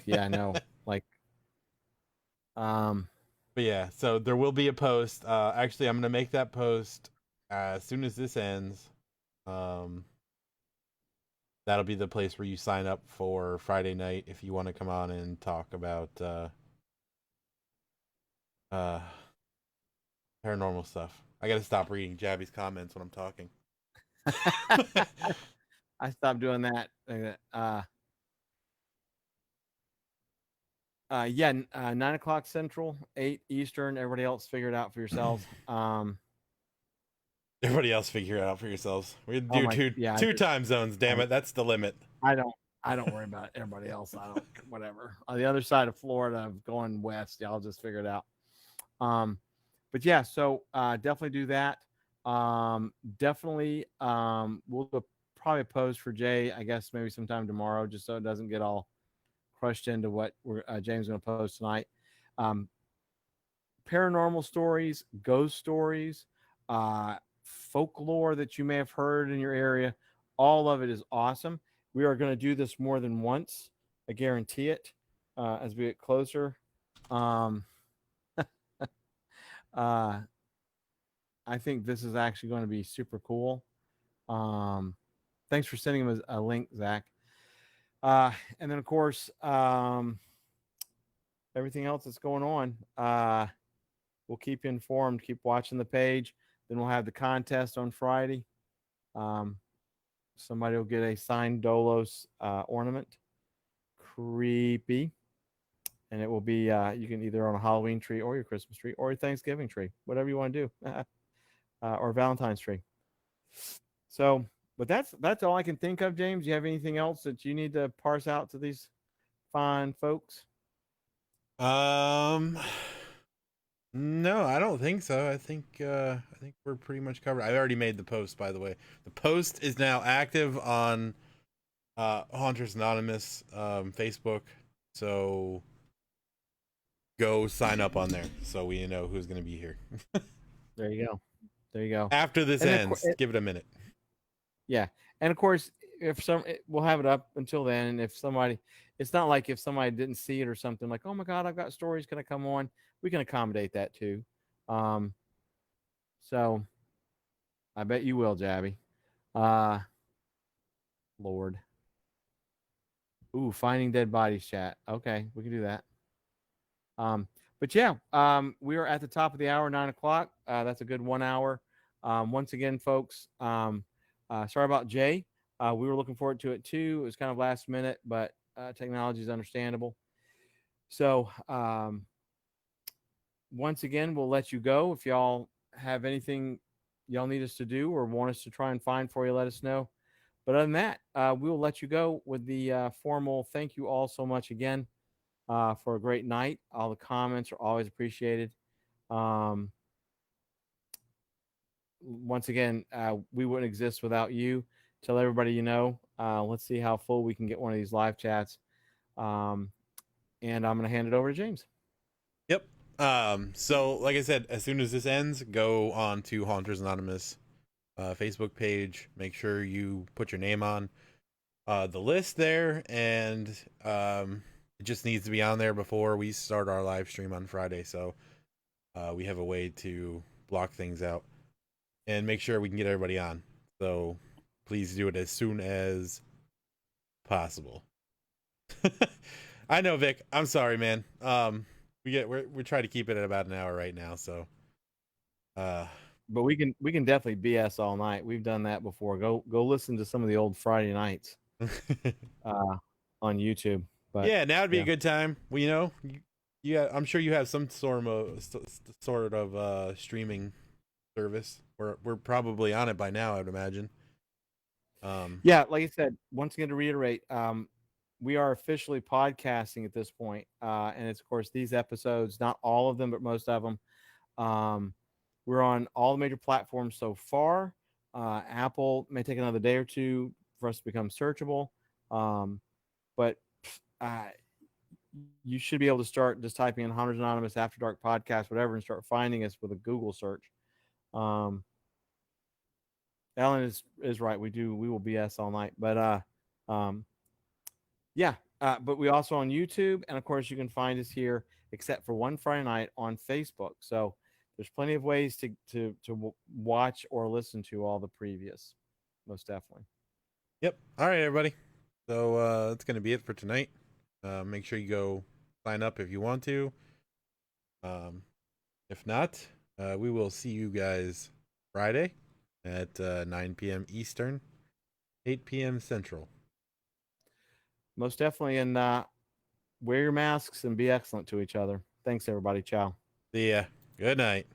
B: Yeah, I know.
C: But yeah, so there will be a post. Actually, I'm gonna make that post as soon as this ends. That'll be the place where you sign up for Friday night if you want to come on and talk about paranormal stuff. I gotta stop reading Jabby's comments when I'm talking.
B: I stopped doing that. 9:00 Central, 8 Eastern. Everybody else figure it out for yourselves.
C: Everybody else figure it out for yourselves. We do two time zones. Damn it, that's the limit.
B: I don't worry about it. Everybody else. I don't. Whatever. On the other side of Florida, going west, y'all just figure it out. But yeah, so definitely do that. Definitely, we'll do probably a post for Jay. I guess maybe sometime tomorrow, just so it doesn't get all crushed into what James is going to post tonight. Paranormal stories, ghost stories, folklore that you may have heard in your area. All of it is awesome. We are going to do this more than once. I guarantee it. As we get closer. I think this is actually going to be super cool. Thanks for sending him a link, Zach. And then, of course, everything else that's going on, we'll keep you informed. Keep watching the page. Then we'll have the contest on Friday. Somebody will get a signed Dolos ornament. Creepy. And it will be, you can either on a Halloween tree or your Christmas tree or your Thanksgiving tree, whatever you want to do, or Valentine's tree. So, but that's all I can think of, James. Do you have anything else that you need to parse out to these fine folks?
C: No, I don't think so. I think we're pretty much covered. I already made the post, by the way. The post is now active on Haunters Anonymous Facebook. So go sign up on there so we know who's going to be here.
B: There you go. There you go.
C: After this
B: And then,
C: ends, give it a minute.
B: Yeah, and of course, if we'll have it up until then. And if somebody, it's not like if somebody didn't see it or something like, oh my God, I've got stories going to come on. We can accommodate that too. So I bet you will, Jabby. Lord. Ooh, finding dead bodies chat. Okay, we can do that. But yeah, we are at the top of the hour, 9:00. That's a good 1 hour. Once again, folks, sorry about Jay. We were looking forward to it too. It was kind of last minute, but technology is understandable. So once again, we'll let you go. If y'all have anything y'all need us to do or want us to try and find for you, let us know. But other than that, we will let you go with the formal thank you all so much again for a great night. All the comments are always appreciated. Once again, we wouldn't exist without you. Tell everybody you know. Let's see how full we can get one of these live chats. And I'm going to hand it over to James.
C: Yep. So like I said, as soon as this ends, go on to Haunters Anonymous Facebook page. Make sure you put your name on the list there, and it just needs to be on there before we start our live stream on Friday. So we have a way to block things out and make sure we can get everybody on. So please do it as soon as possible. I know, Vic. I'm sorry, man. We're trying to keep it at about an hour right now, so
B: but we can definitely BS all night. We've done that before. Go listen to some of the old Friday nights on YouTube. But
C: yeah, now would be a good time. Well, you know, I'm sure you have some sort of streaming service. We're probably on it by now, I would imagine.
B: Yeah, like I said, once again to reiterate, we are officially podcasting at this point, and it's of course these episodes, not all of them, but most of them. We're on all the major platforms so far. Apple may take another day or two for us to become searchable, but you should be able to start just typing in Haunters Anonymous After Dark Podcast, whatever, and start finding us with a Google search. Ellen is right. We will BS all night, but yeah. But we also on YouTube, and of course you can find us here, except for one Friday night on Facebook. So there's plenty of ways to watch or listen to all the previous. Most definitely.
C: Yep. All right, everybody. So that's gonna be it for tonight. Make sure you go sign up if you want to. If not, we will see you guys Friday at 9 p.m. Eastern, 8 p.m. Central.
B: Most definitely. And wear your masks and be excellent to each other. Thanks, everybody. Ciao.
C: See ya. Good night.